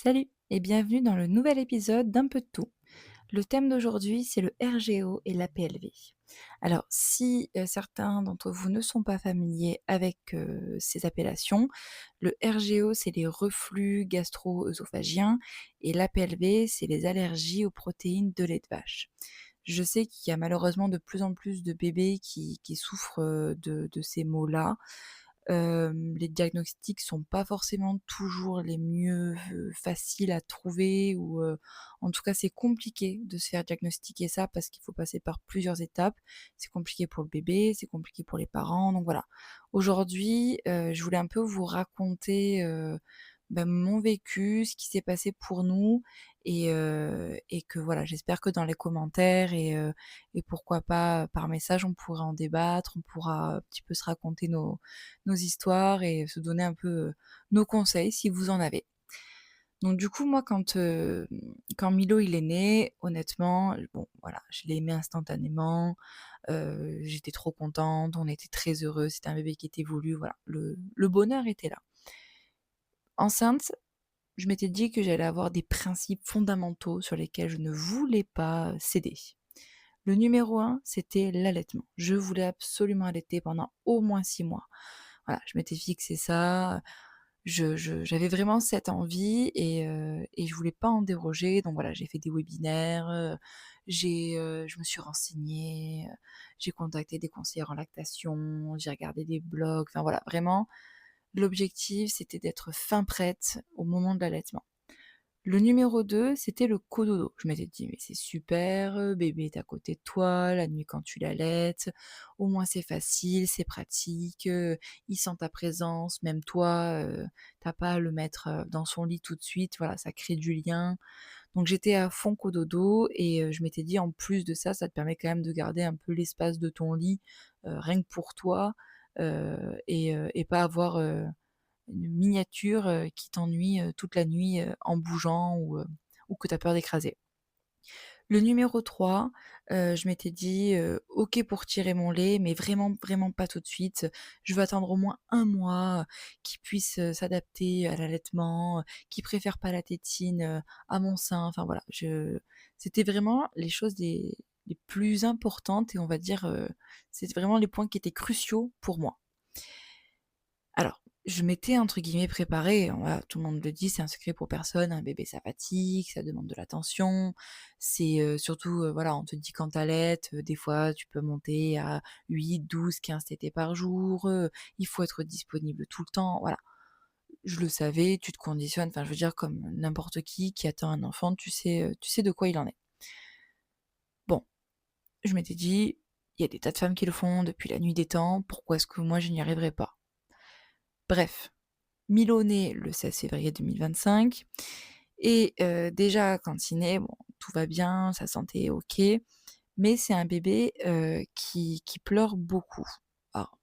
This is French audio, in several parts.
Salut et bienvenue dans le nouvel épisode d'Un peu de tout. Le thème d'aujourd'hui, c'est le RGO et la PLV. Alors, si certains d'entre vous ne sont pas familiers avec ces appellations, le RGO, c'est les reflux gastro-œsophagiens et la PLV, c'est les allergies aux protéines de lait de vache. Je sais qu'il y a malheureusement de plus en plus de bébés qui souffrent de ces maux-là. Les diagnostics sont pas forcément toujours les mieux, faciles à trouver ou, en tout cas, c'est compliqué de se faire diagnostiquer ça parce qu'il faut passer par plusieurs étapes. C'est compliqué pour le bébé, c'est compliqué pour les parents, donc voilà. Aujourd'hui, je voulais un peu vous raconter, mon vécu, ce qui s'est passé pour nous et que voilà, j'espère que dans les commentaires et pourquoi pas par message, on pourra en débattre, on pourra un petit peu se raconter nos histoires et se donner un peu, nos conseils si vous en avez. Donc du coup, moi quand Milo il est né, honnêtement, bon voilà, je l'ai aimé instantanément, j'étais trop contente, on était très heureux, c'était un bébé qui était voulu, voilà, le bonheur était là. Enceinte, je m'étais dit que j'allais avoir des principes fondamentaux sur lesquels je ne voulais pas céder. Le numéro un, c'était l'allaitement. Je voulais absolument allaiter pendant au moins 6 mois. Voilà, je m'étais fixé ça, j'avais vraiment cette envie et je voulais pas en déroger. Donc voilà, j'ai fait des webinaires, je me suis renseignée, j'ai contacté des conseillères en lactation, j'ai regardé des blogs, enfin voilà, vraiment, l'objectif, c'était d'être fin prête au moment de l'allaitement. Le numéro 2, c'était le cododo. Je m'étais dit: «Mais c'est super, bébé est à côté de toi la nuit quand tu l'allaites, au moins c'est facile, c'est pratique, il sent ta présence, même toi, tu pas à le mettre, dans son lit tout de suite», voilà, ça crée du lien. Donc j'étais à fond cododo et je m'étais dit: «En plus de ça, ça te permet quand même de garder un peu l'espace de ton lit, rien que pour toi, et pas avoir, une miniature, qui t'ennuie, toute la nuit, en bougeant ou que tu as peur d'écraser. Le numéro 3, je m'étais dit, «OK pour tirer mon lait, mais vraiment, vraiment pas tout de suite. Je veux attendre au moins 1 mois, qu'il puisse, s'adapter à l'allaitement, qu'il préfère pas la tétine, à mon sein». Enfin voilà, je c'était vraiment les choses les plus importantes et on va dire, c'était vraiment les points qui étaient cruciaux pour moi. Alors, je m'étais entre guillemets «préparée», voilà, tout le monde le dit, c'est un secret pour personne, un bébé ça fatigue, ça demande de l'attention. C'est, surtout, voilà, on te dit quand tu des fois tu peux monter à 8, 12, 15 tétées par jour, il faut être disponible tout le temps, voilà. Je le savais, tu te conditionnes, enfin je veux dire comme n'importe qui attend un enfant, tu sais de quoi il en est. Bon, je m'étais dit: «Il y a des tas de femmes qui le font depuis la nuit des temps, pourquoi est-ce que moi je n'y arriverai pas?» Bref. Milo naît le 16 février 2025 et déjà quand il naît, bon, tout va bien, sa santé est OK, mais c'est un bébé, qui pleure beaucoup. Alors,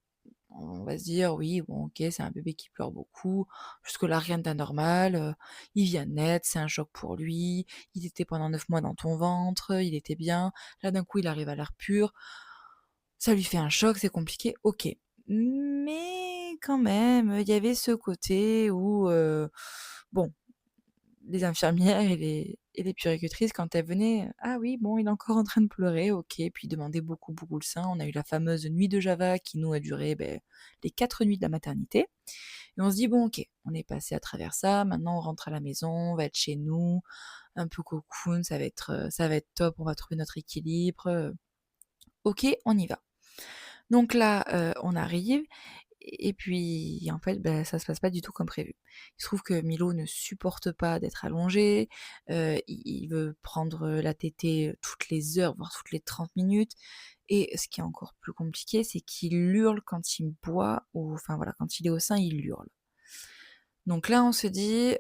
on va se dire: «Oui, bon, OK, c'est un bébé qui pleure beaucoup, jusque-là rien d'anormal, il vient de naître, c'est un choc pour lui, il était pendant 9 mois dans ton ventre, il était bien, là d'un coup il arrive à l'air pur, ça lui fait un choc, c'est compliqué, OK». Mais quand même, il y avait ce côté où, bon, les infirmières et les puéricultrices quand elles venaient: «Ah oui, bon, il est encore en train de pleurer, OK», puis ils demandaient beaucoup, beaucoup le sein. On a eu la fameuse nuit de Java qui nous a duré, les 4 nuits de la maternité et on se dit: «Bon OK, on est passé à travers ça, maintenant on rentre à la maison, on va être chez nous, un peu cocoon, ça va être top, on va trouver notre équilibre, OK, on y va». Donc là, on arrive et puis en fait, ça se passe pas du tout comme prévu. Il se trouve que Milo ne supporte pas d'être allongé, il veut prendre, la tétée, toutes les heures, voire toutes les 30 minutes et ce qui est encore plus compliqué, c'est qu'il hurle quand il boit ou enfin voilà, quand il est au sein, il hurle. Donc là, on se dit,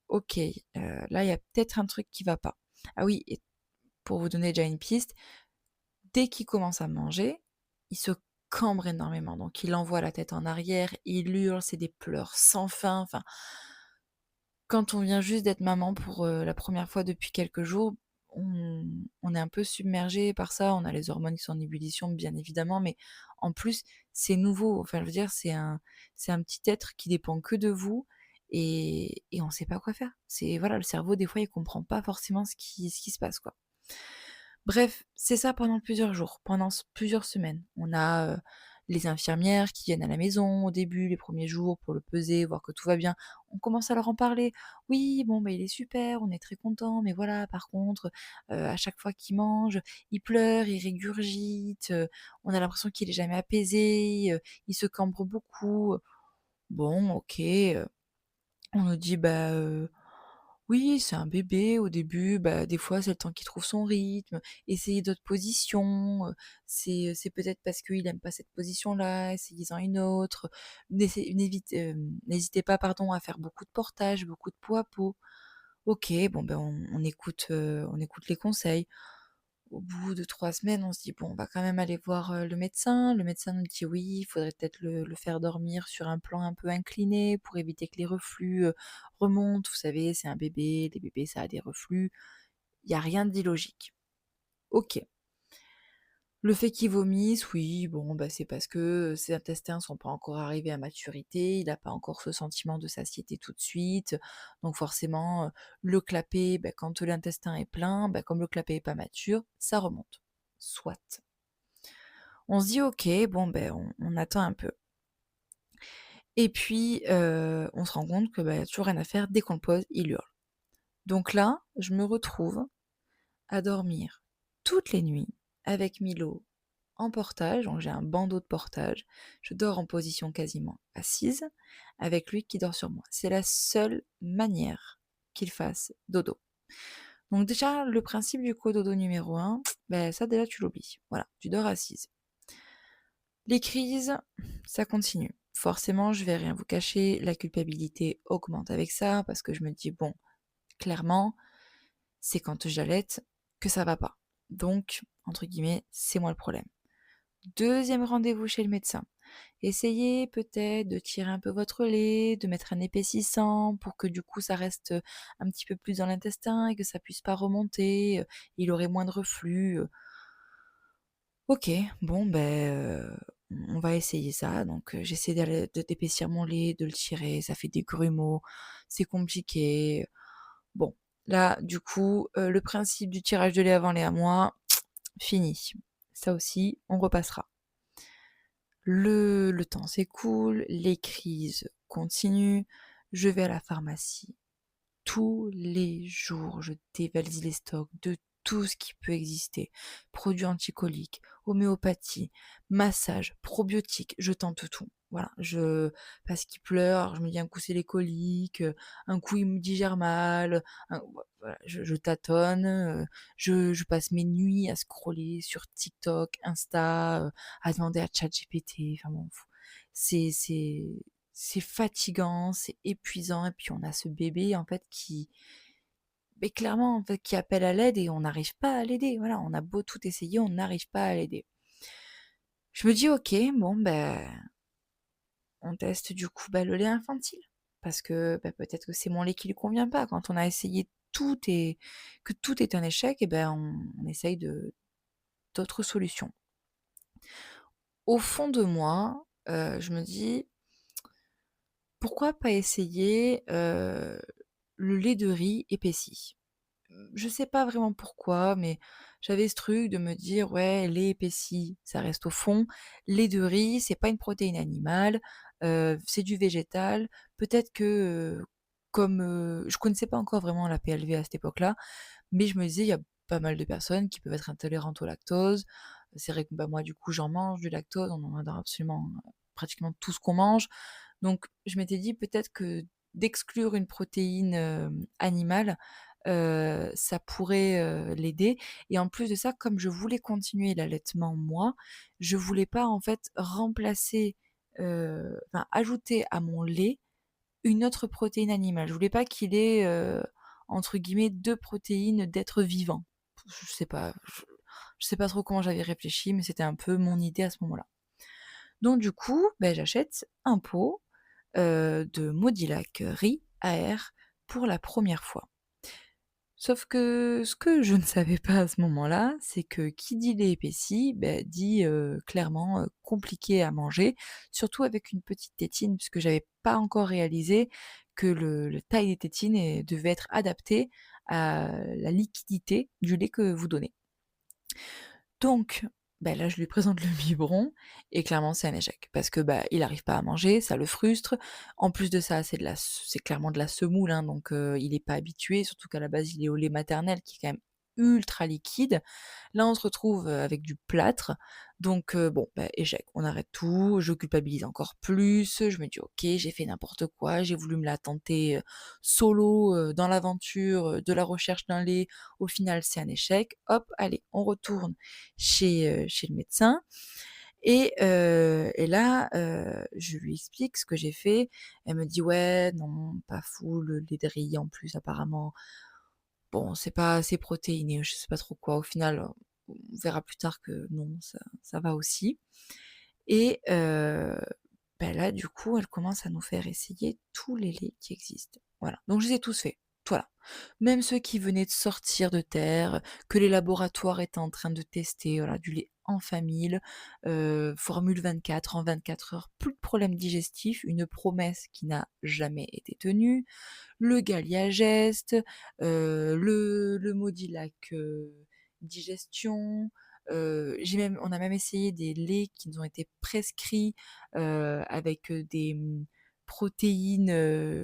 «OK, là, il y a peut-être un truc qui va pas». Ah oui et pour vous donner déjà une piste, dès qu'il commence à manger, il se cambre énormément, donc il envoie la tête en arrière, il hurle, c'est des pleurs sans fin, enfin, quand on vient juste d'être maman pour, la première fois depuis quelques jours, on est un peu submergé par ça. On a les hormones qui sont en ébullition, bien évidemment, mais en plus, c'est nouveau. Enfin, je veux dire, c'est un petit être qui dépend que de vous et on sait pas quoi faire. C'est voilà, le cerveau des fois il comprend pas forcément ce qui se passe, quoi. Bref, c'est ça pendant plusieurs jours, pendant plusieurs semaines. On a les infirmières qui viennent à la maison au début, les premiers jours, pour le peser, voir que tout va bien. On commence à leur en parler. Oui, bon, bah, il est super, on est très content, mais voilà, par contre, à chaque fois qu'il mange, il pleure, il régurgite, on a l'impression qu'il est jamais apaisé, il se cambre beaucoup. Bon, OK, on nous dit: «Bah, oui, c'est un bébé au début, bah, des fois, c'est le temps qu'il trouve son rythme, essayez d'autres positions, c'est peut-être parce qu'il aime pas cette position-là, essayez-en une autre. N'hésitez pas, pardon, à faire beaucoup de portage, beaucoup de peau à peau». OK, bon, ben, on écoute les conseils. Au bout de 3 semaines, on se dit: «Bon, on va quand même aller voir, le médecin». Le médecin nous dit: «Oui, il faudrait peut-être le faire dormir sur un plan un peu incliné pour éviter que les reflux, remontent». Vous savez, c'est un bébé, les bébés, ça a des reflux. Il y a rien d'illogique. OK. Le fait qu'il vomisse, oui, bon, bah, c'est parce que ses intestins sont pas encore arrivés à maturité, il a pas encore ce sentiment de satiété tout de suite. Donc forcément, le clapet, bah, quand l'intestin est plein, bah, comme le clapet est pas mature, ça remonte. Soit. On se dit: «OK, bon, ben, on attend un peu». Et puis, on se rend compte que, bah, y a toujours rien à faire, dès qu'on le pose, il hurle. Donc là, je me retrouve à dormir toutes les nuits avec Milo en portage, donc j'ai un bandeau de portage. Je dors en position quasiment assise, avec lui qui dort sur moi. C'est la seule manière qu'il fasse dodo. Donc déjà, le principe du cododo numéro 1, ben ça déjà tu l'oublies. Voilà, tu dors assise. Les crises, ça continue. Forcément, je vais rien vous cacher, la culpabilité augmente avec ça, parce que je me dis: «Bon, clairement, c'est quand j'allaite que ça va pas. Donc, entre guillemets, c'est moi le problème». Deuxième rendez-vous chez le médecin. Essayez peut-être de tirer un peu votre lait, de mettre un épaississant pour que du coup ça reste, un petit peu plus dans l'intestin et que ça puisse pas remonter, il aurait moins de reflux. OK, bon ben, on va essayer ça. Donc, j'essaie d'épaissir mon lait, de le tirer, ça fait des grumeaux, c'est compliqué. Bon, là, du coup, le principe du tirage de lait avant les amois, fini. Ça aussi, on repassera. Le temps s'écoule, les crises continuent, je vais à la pharmacie tous les jours, je dévalise les stocks de tout ce qui peut exister. Produits anticoliques, homéopathie, massage, probiotiques, je tente tout. Voilà, parce qu'il pleure, je me dis un coup c'est les coliques, un coup il me digère mal, voilà, je tâtonne, je passe mes nuits à scroller sur TikTok, Insta, à demander à ChatGPT, enfin bon, c'est fatigant, c'est épuisant et puis on a ce bébé en fait mais clairement en fait qui appelle à l'aide et on n'arrive pas à l'aider. Voilà, on a beau tout essayer, on n'arrive pas à l'aider. Je me dis: «OK, bon ben, on teste du coup, bah, le lait infantile». Parce que, bah, peut-être que c'est mon lait qui lui convient pas. Quand on a essayé tout et que tout est un échec et ben on essaye d'autres solutions. Au fond de moi, je me dis: «Pourquoi pas essayer, le lait de riz épaissi?» Je sais pas vraiment pourquoi, mais j'avais ce truc de me dire: «Ouais, lait épaissi, ça reste au fond. Lait de riz, c'est pas une protéine animale, c'est du végétal». Peut-être que, comme, je connaissais pas encore vraiment la PLV à cette époque-là, mais je me disais: «Il y a pas mal de personnes qui peuvent être intolérantes au lactose». C'est vrai que, bah, moi, du coup, j'en mange du lactose, on en a dans absolument, pratiquement tout ce qu'on mange. Donc je m'étais dit: «Peut-être que d'exclure une protéine, animale, ça pourrait, l'aider». Et en plus de ça, comme je voulais continuer l'allaitement moi, je voulais pas en fait remplacer, enfin ajouter à mon lait une autre protéine animale. Je voulais pas qu'il ait, entre guillemets «2 protéines d'êtres vivants». Je sais pas trop comment j'avais réfléchi, mais c'était un peu mon idée à ce moment-là. Donc du coup, beh, j'achète un pot, de Modilac riz AR pour la première fois. Sauf que ce que je ne savais pas à ce moment-là, c'est que qui dit lait épaissi, bah, dit, clairement, compliqué à manger, surtout avec une petite tétine puisque j'avais pas encore réalisé que le taille des tétines devait être adapté à la liquidité du lait que vous donnez. Donc, là, je lui présente le biberon et clairement, c'est un échec parce que, il n'arrive pas à manger, ça le frustre. En plus de ça, c'est clairement de la semoule, hein, donc il est pas habitué, surtout qu'à la base, il est au lait maternel qui est quand même ultra liquide. Là, on se retrouve, avec du plâtre, donc bon, échec. On arrête tout, je culpabilise encore plus, je me dis: «OK, j'ai fait n'importe quoi, j'ai voulu me la tenter, solo, dans l'aventure, de la recherche d'un lait. Au final, c'est un échec. Hop, allez, on retourne chez le médecin et là, je lui explique ce que j'ai fait. Elle me dit: «Ouais, non, pas fou, le lait de riz en plus apparemment, bon, c'est pas assez protéiné», je sais pas trop quoi. Au final, on verra plus tard que non, ça va aussi et là, du coup, elle commence à nous faire essayer tous les laits qui existent. Voilà, donc je les ai tous faits, voilà. Même ceux qui venaient de sortir de terre, que les laboratoires étaient en train de tester, voilà, du lait en famille, formule 24 en 24 heures, plus de problèmes digestifs, une promesse qui n'a jamais été tenue, le Galliagest, le Modilac, digestion, on a même essayé des laits qui nous ont été prescrits, avec, des, protéines,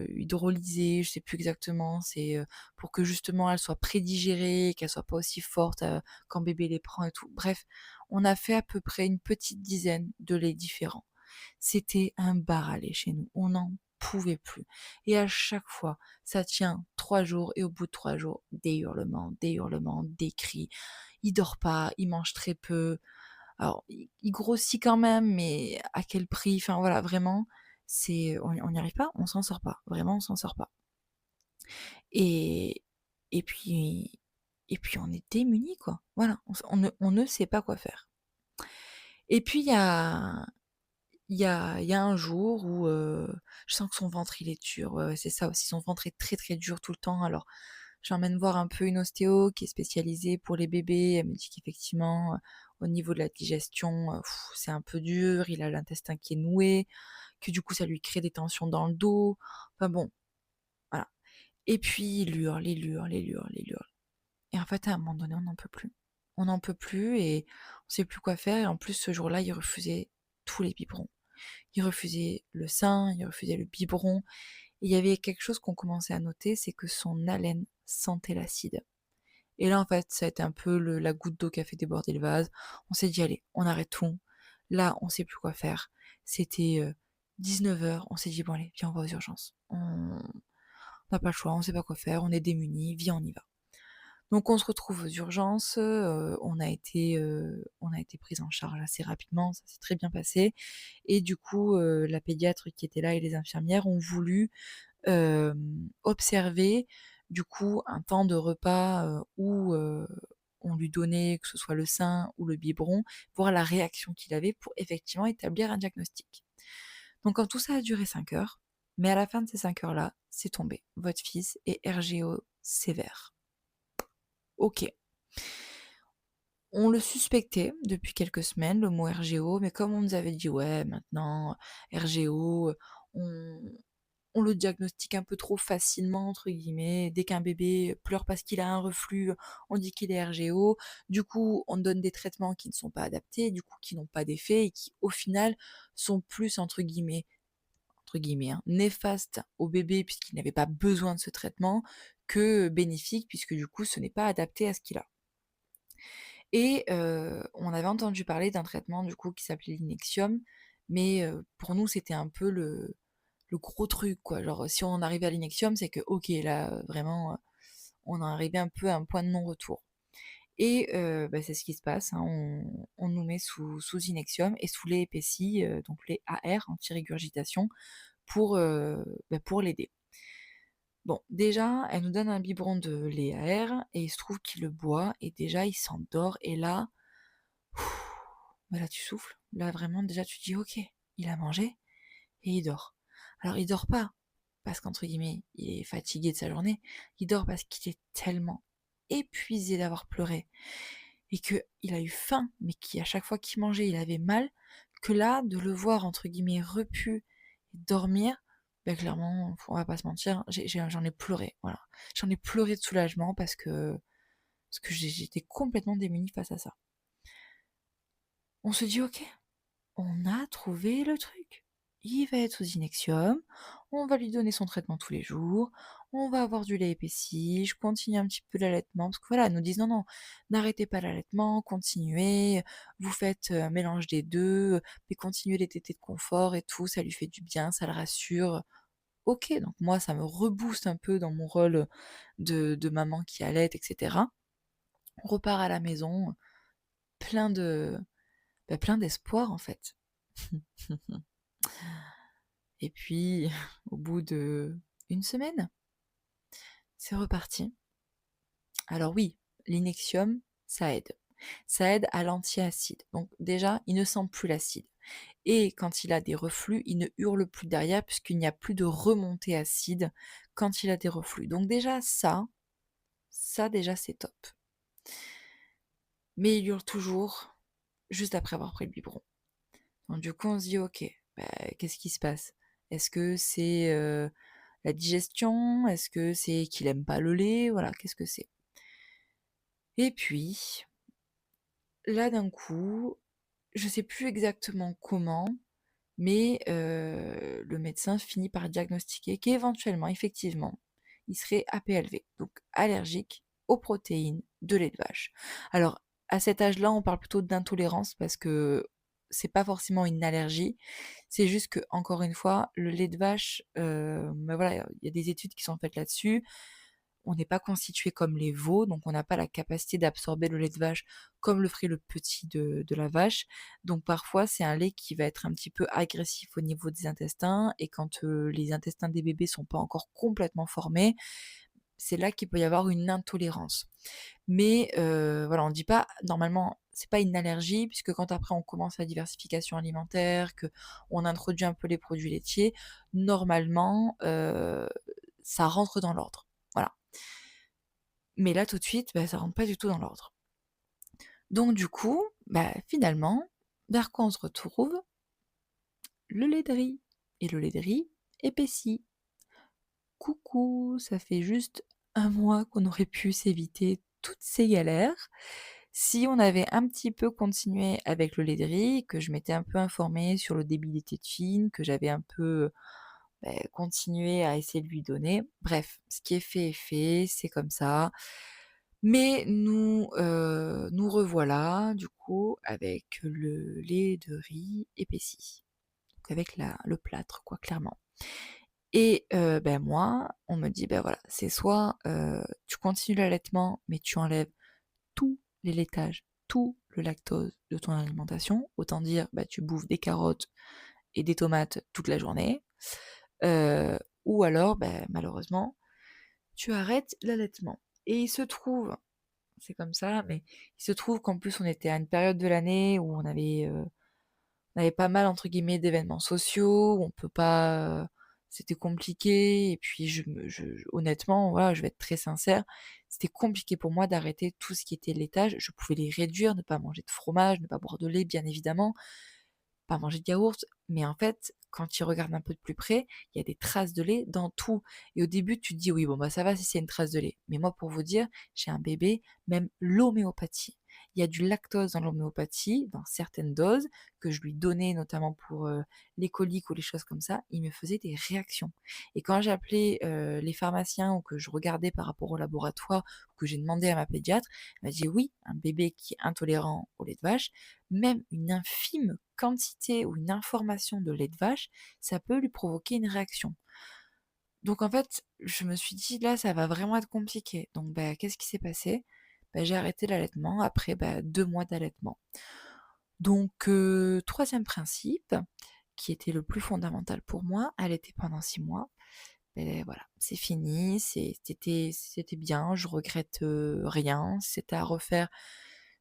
hydrolysées, je sais plus exactement, c'est, pour que justement elles soient prédigérées, qu'elles soient pas aussi fortes, quand bébé les prend et tout. Bref, on a fait à peu près une petite dizaine de laits différents. C'était un bar à lait chez nous, on n'en pouvait plus et à chaque fois, ça tient 3 jours et au bout de 3 jours, des hurlements, des cris. Il dort pas, il mange très peu. Alors il grossit quand même, mais à quel prix? Enfin voilà, vraiment, on n'y arrive pas, on s'en sort pas. Vraiment, on s'en sort pas et et puis et puis on est démunis, quoi. Voilà, on ne sait pas quoi faire et puis il y a un jour où, je sens que son ventre il est dur, ouais, ouais, c'est ça aussi, son ventre est très, très dur tout le temps. Alors je l'emmène voir un peu une ostéo qui est spécialisée pour les bébés. Elle me dit qu'effectivement, au niveau de la digestion, c'est un peu dur, il a l'intestin qui est noué, que du coup ça lui crée des tensions dans le dos. Enfin bon, voilà et puis il hurle, il hurle, il hurle, il hurle et en fait à un moment donné on n'en peut plus. On n'en peut plus et on sait plus quoi faire et en plus ce jour-là, il refusait tous les biberons. Il refusait le sein, il refusait le biberon. Et il y avait quelque chose qu'on commençait à noter, c'est que son haleine sentait l'acide. Et là, en fait, ça a été un peu la goutte d'eau qui a fait déborder le vase. On s'est dit, allez, on arrête tout. Là, on sait plus quoi faire. C'était 19 h. On s'est dit, bon, allez, viens, on va aux urgences. On n'a pas le choix, on sait pas quoi faire, on est démunis, viens, on y va. Donc on se retrouve aux urgences, on a été prise en charge assez rapidement, ça s'est très bien passé et du coup, la pédiatre qui était là et les infirmières ont voulu, observer du coup un temps de repas, où, on lui donnait que ce soit le sein ou le biberon, voir la réaction qu'il avait pour effectivement établir un diagnostic. Donc quand tout ça a duré 5 heures, mais à la fin de ces 5 heures-là, c'est tombé. Votre fils est RGO sévère. OK. On le suspectait depuis quelques semaines, le mot RGO, mais comme on nous avait dit: «Ouais, maintenant, RGO, on on le diagnostique un peu trop «facilement» entre guillemets. Dès qu'un bébé pleure parce qu'il a un reflux, on dit qu'il est RGO. Du coup, on donne des traitements qui ne sont pas adaptés, du coup qui n'ont pas d'effet et qui, au final, sont plus entre guillemets, hein, «néfastes» au bébé puisqu'il n'avait pas besoin de ce traitement que bénéfiques puisque du coup ce n'est pas adapté à ce qu'il a. Et on avait entendu parler d'un traitement du coup qui s'appelait l'Inexium, mais pour nous c'était un peu le gros truc quoi. Genre si on arrivait à l'Inexium, c'est que OK là, vraiment, on est arrivé un peu à un point de non-retour. Et c'est ce qui se passe, hein, on nous met sous Inexium et sous lait épaissi, donc les AR, anti-régurgitation, pour l'aider. Bon, déjà, elle nous donne un biberon de lait AR et il se trouve qu'il le boit et déjà il s'endort et là là tu souffles. Là vraiment déjà tu te dis: «OK, il a mangé et il dort». Alors il dort pas parce qu'entre guillemets, il est fatigué de sa journée, il dort parce qu'il est tellement épuisé d'avoir pleuré et qu'il a eu faim, mais qu'à chaque fois qu'il mangeait, il avait mal, que là, de le voir entre guillemets «repu» et dormir, clairement, on va pas se mentir, j'en ai pleuré, voilà. J'en ai pleuré de soulagement parce que j'étais complètement démunie face à ça. On se dit: «OK, on a trouvé le truc. Il va être sous Inexium, on va lui donner son traitement tous les jours, on va avoir du lait épaissi, je continue un petit peu l'allaitement», parce que voilà, elles nous disent: «Non, non, n'arrêtez pas l'allaitement, continuez, vous faites, un mélange des 2, mais continuez les tétés de confort et tout, ça lui fait du bien, ça le rassure». OK, donc moi ça me rebooste un peu dans mon rôle, de maman qui allaite et cetera. On repart à la maison, plein de, plein d'espoir en fait. Et puis, au bout d'1 semaine, c'est reparti. Alors oui, l'Inexium, ça aide. Ça aide à l'antiacide. Donc déjà, il ne sent plus l'acide. Et quand il a des reflux, il ne hurle plus derrière puisqu'il n'y a plus de remontée acide quand il a des reflux. Donc déjà ça déjà c'est top. Mais il hurle toujours juste après avoir pris le biberon. Donc du coup on se dit: «OK, bah, qu'est-ce qui se passe? Est-ce que c'est, la digestion? Est-ce que c'est qu'il aime pas le lait? Voilà, qu'est-ce que c'est?» Et puis, là d'un coup, je sais plus exactement comment, mais le médecin finit par diagnostiquer qu'éventuellement, effectivement, il serait APLV, donc allergique aux protéines de lait de vache. Alors, à cet âge-là, on parle plutôt d'intolérance parce que c'est pas forcément une allergie, c'est juste que, encore une fois, le lait de vache, bah, voilà, il y a des études qui sont faites là-dessus. On n'est pas constitué comme les veaux, donc on n'a pas la capacité d'absorber le lait de vache comme le ferait le petit de la vache. Donc parfois, c'est un lait qui va être un petit peu agressif au niveau des intestins et quand, les intestins des bébés sont pas encore complètement formés, c'est là qu'il peut y avoir une intolérance. Mais, voilà, on dit pas normalement, c'est pas une allergie puisque quand après on commence la diversification alimentaire, qu'on introduit un peu les produits laitiers, normalement, ça rentre dans l'ordre. Voilà. Mais là, tout de suite, bah, ça rentre pas du tout dans l'ordre. Donc du coup, bah, finalement, vers quoi on se retrouve? Le lait de riz. Et le lait de riz épaissi. Coucou, ça fait juste 1 mois qu'on aurait pu s'éviter toutes ces galères si on avait un petit peu continué avec le lait de riz, que je m'étais un peu informée sur le débit des tétines, que j'avais un peu, continué à essayer de lui donner. Bref, ce qui est fait, c'est comme ça. Mais nous revoilà du coup avec le lait de riz épaissi, donc avec le plâtre quoi, clairement. Et moi, on me dit: «Ben voilà, c'est soit, tu continues l'allaitement, mais tu enlèves tous les laitages, tout le lactose de ton alimentation», autant dire, bah, tu bouffes des carottes et des tomates toute la journée, ou alors, malheureusement, tu arrêtes l'allaitement. Et il se trouve, c'est comme ça, mais il se trouve qu'en plus on était à une période de l'année où on avait pas mal entre guillemets «d'événements sociaux», où on peut pas, c'était compliqué et puis honnêtement, voilà, je vais être très sincère, c'était compliqué pour moi d'arrêter tout ce qui était laitage. Je pouvais les réduire, ne pas manger de fromage, ne pas boire de lait bien évidemment, pas manger de yaourt, mais en fait, quand tu regardes un peu de plus près, il y a des traces de lait dans tout. Et au début, tu te dis: «Oui, bon, bah, ça va si c'est une trace de lait». Mais moi, pour vous dire, j'ai un bébé, même l'homéopathie. Il y a du lactose dans l'homéopathie, dans certaines doses, que je lui donnais notamment pour, les coliques ou les choses comme ça, il me faisait des réactions. Et quand j'ai appelé, les pharmaciens ou que je regardais par rapport au laboratoire ou que j'ai demandé à ma pédiatre, elle m'a dit: «Oui, un bébé qui est intolérant au lait de vache, même une infime quantité ou une information de lait de vache, ça peut lui provoquer une réaction». Donc en fait, je me suis dit: «Là, ça va vraiment être compliqué». Donc qu'est-ce qui s'est passé? J'ai arrêté l'allaitement après, 2 mois d'allaitement. Donc 3e principe, qui était le plus fondamental pour moi, allaiter pendant 6 mois. Voilà, c'est fini, c'était bien, je regrette, rien. Si c'était à refaire,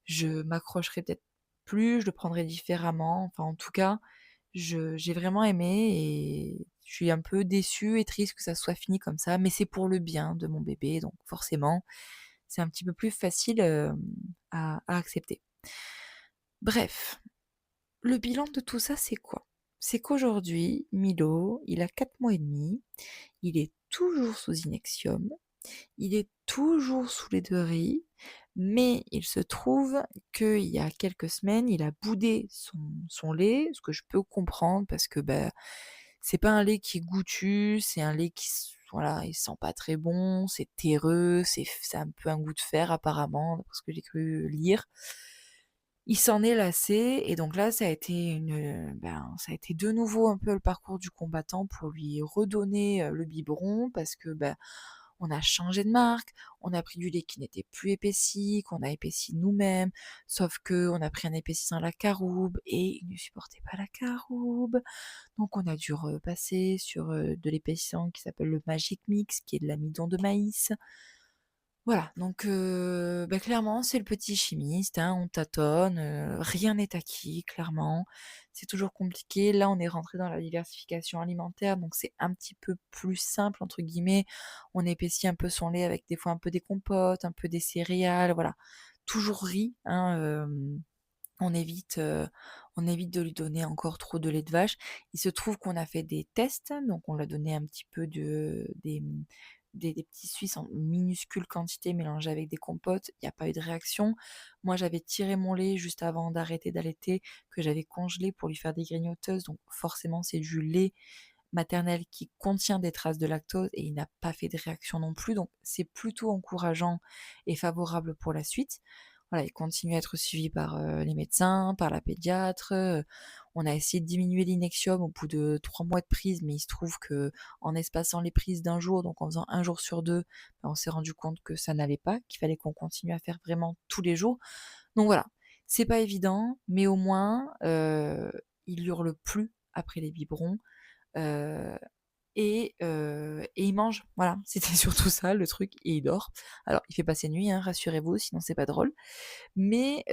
je m'accrocherais peut-être plus, je le prendrais différemment. Enfin, en tout cas, j'ai vraiment aimé et je suis un peu déçue et triste que ça soit fini comme ça, mais c'est pour le bien de mon bébé, donc forcément, c'est un petit peu plus facile, à accepter. Bref, le bilan de tout ça, c'est quoi? c'est qu'aujourd'hui, Milo, il a 4 mois et demi, il est toujours sous Inexium, il est toujours sous lait de riz, mais il se trouve qu'il y a quelques semaines, il a boudé son lait, ce que je peux comprendre parce que c'est pas un lait qui est goûtu, c'est un lait voilà, il sent pas très bon, c'est terreux, c'est un peu un goût de fer apparemment, parce que j'ai cru lire. Il s'en est lassé et donc là ça a été de nouveau un peu le parcours du combattant pour lui redonner, le biberon parce que, on a changé de marque, on a pris du lait qui n'était plus épaissi, qu'on a épaissi nous-mêmes, sauf qu'on a pris un épaississant à la caroube et il ne supportait pas la caroube. Donc on a dû repasser sur, de l'épaississant qui s'appelle le Magic Mix, qui est de l'amidon de maïs. Voilà, donc clairement, c'est le petit chimiste, hein, on tâtonne, rien n'est acquis, clairement. C'est toujours compliqué. Là, on est rentré dans la diversification alimentaire, donc c'est un petit peu «plus simple» entre guillemets. On épaissit un peu son lait avec des fois un peu des compotes, un peu des céréales, voilà. Toujours riz, hein, on évite, on évite de lui donner encore trop de lait de vache. Il se trouve qu'on a fait des tests, donc on lui a donné un petit peu des petits Suisses en minuscules quantités mélangés avec des compotes. Il n'y a pas eu de réaction. Moi, j'avais tiré mon lait juste avant d'arrêter d'allaiter, que j'avais congelé pour lui faire des grignoteuses, donc forcément c'est du lait maternel qui contient des traces de lactose et il n'a pas fait de réaction non plus, donc c'est plutôt encourageant et favorable pour la suite. Voilà, il continue à être suivi par, les médecins, par la pédiatre, on a essayé de diminuer l'inexium au bout de 3 mois de prise, mais il se trouve qu'en espaçant les prises d'un jour, donc en faisant un jour sur 2, on s'est rendu compte que ça n'allait pas, qu'il fallait qu'on continue à faire vraiment tous les jours. Donc voilà, c'est pas évident, mais au moins, il hurle plus après les biberons, heu et il mange. Voilà, c'était surtout ça le truc et il dort. Alors il fait pas ses nuits, hein, rassurez-vous, sinon c'est pas drôle, mais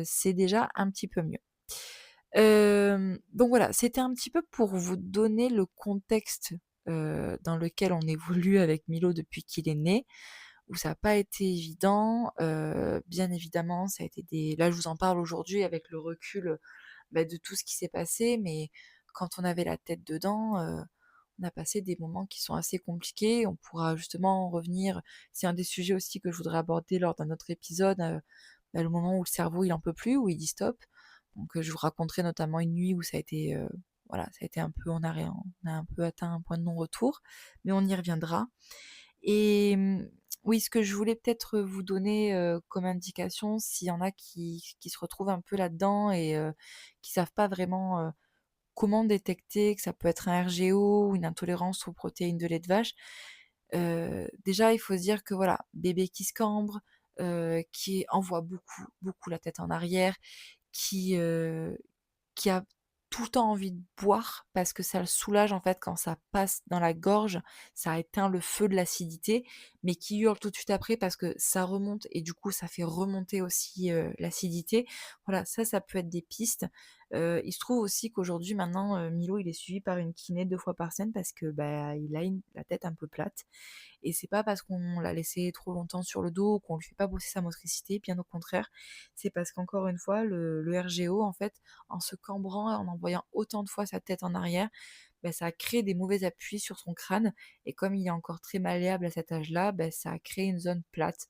c'est déjà un petit peu mieux. Donc voilà, c'était un petit peu pour vous donner le contexte, dans lequel on évolue avec Milo depuis qu'il est né, où ça a pas été évident. Bien évidemment, ça a été des là je vous en parle aujourd'hui avec le recul, de tout ce qui s'est passé, mais quand on avait la tête dedans, on a passé des moments qui sont assez compliqués. On pourra justement en revenir, c'est un des sujets aussi que je voudrais aborder lors d'un autre épisode, le moment où le cerveau il en peut plus, où il dit stop. Donc je vous raconterai notamment une nuit où ça a été, voilà, ça a été un peu on a un peu atteint un point de non-retour, mais on y reviendra. Et oui, ce que je voulais peut-être vous donner, comme indication, s'il y en a qui se retrouvent un peu là-dedans et qui savent pas vraiment, comment détecter que ça peut être un RGO ou une intolérance aux protéines de lait de vache? Déjà, il faut se dire que voilà, bébé qui se cambre, qui envoie beaucoup, beaucoup la tête en arrière, qui, heu, qui a tout le temps envie de boire parce que ça le soulage en fait quand ça passe dans la gorge, ça éteint le feu de l'acidité, mais qui hurle tout de suite après parce que ça remonte et du coup ça fait remonter aussi, l'acidité. Voilà, ça peut être des pistes. Il se trouve aussi qu'aujourd'hui maintenant, Milo il est suivi par une kiné 2 fois par semaine parce que, il a la tête un peu plate et c'est pas parce qu'on l'a laissé trop longtemps sur le dos qu'on lui fait pas bosser sa motricité, bien au contraire. C'est parce qu'encore une fois, le RGO, en fait, en se cambrant et en envoyant autant de fois sa tête en arrière, ça a créé des mauvais appuis sur son crâne. Et comme il est encore très malléable à cet âge-là, ça a créé une zone plate.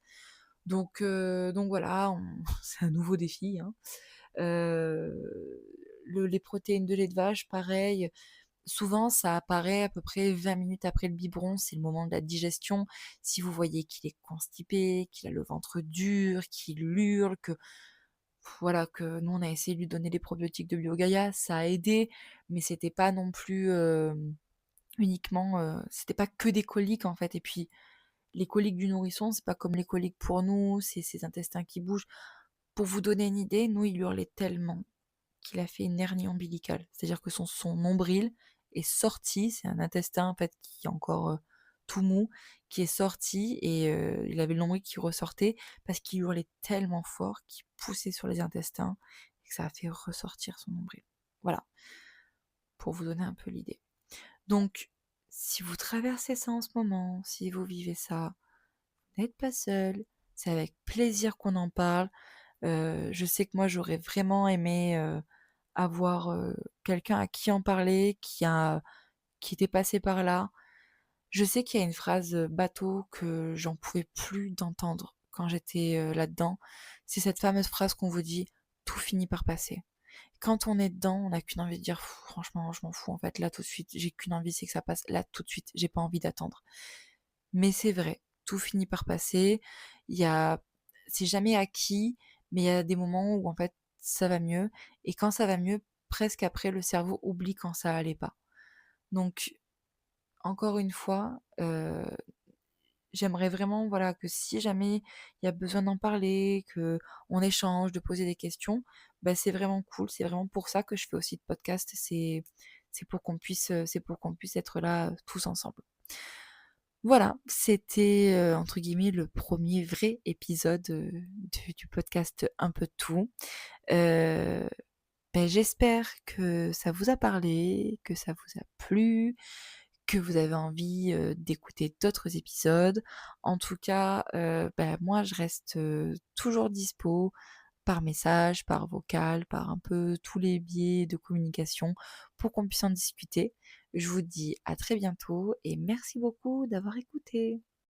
Donc voilà, c'est un nouveau défi, hein. Les protéines de lait de vache, pareil, souvent, ça apparaît à peu près 20 minutes après le biberon, c'est le moment de la digestion. Si vous voyez qu'il est constipé, qu'il a le ventre dur, qu'il hurle, que voilà, que nous on a essayé de lui donner des probiotiques de Biogaia, ça a aidé, mais c'était pas non plus, uniquement, c'était pas que des coliques en fait. Et puis les coliques du nourrisson, c'est pas comme les coliques pour nous, c'est ses intestins qui bougent. Pour vous donner une idée, nous il hurlait tellement qu'il a fait une hernie ombilicale. C'est-à-dire que son nombril est sorti, c'est un intestin en fait qui est encore tout mou, qui est sorti et il avait le nombril qui ressortait parce qu'il hurlait tellement fort qu'il poussait sur les intestins et que ça a fait ressortir son nombril. Voilà, pour vous donner un peu l'idée. Donc, si vous traversez ça en ce moment, si vous vivez ça, vous n'êtes pas seul, c'est avec plaisir qu'on en parle. Je sais que moi j'aurais vraiment aimé avoir, quelqu'un à qui en parler, qui était passé par là. Je sais qu'il y a une phrase, bateau que j'en pouvais plus d'entendre quand j'étais, là-dedans. C'est cette fameuse phrase qu'on vous dit: «Tout finit par passer». Quand on est dedans, on n'a qu'une envie de dire: Franchement, je m'en fous en fait, là tout de suite, j'ai qu'une envie, c'est que ça passe là tout de suite, j'ai pas envie d'attendre». Mais c'est vrai, tout finit par passer. Il y a C'est jamais acquis, mais il y a des moments où en fait ça va mieux et quand ça va mieux, presque après le cerveau oublie quand ça allait pas. Donc encore une fois, j'aimerais vraiment, voilà, que si jamais il y a besoin d'en parler, qu'on échange, de poser des questions, bah, c'est vraiment cool. C'est vraiment pour ça que je fais aussi de podcast. C'est pour qu'on puisse être là, tous ensemble. Voilà, c'était, entre guillemets «le premier vrai épisode», du podcast Un peu de tout. Heu, J'espère que ça vous a parlé, que ça vous a plu, que vous avez envie, d'écouter d'autres épisodes. En tout cas, moi je reste, toujours dispo par message, par vocal, par un peu tous les biais de communication pour qu'on puisse en discuter. Je vous dis à très bientôt et merci beaucoup d'avoir écouté.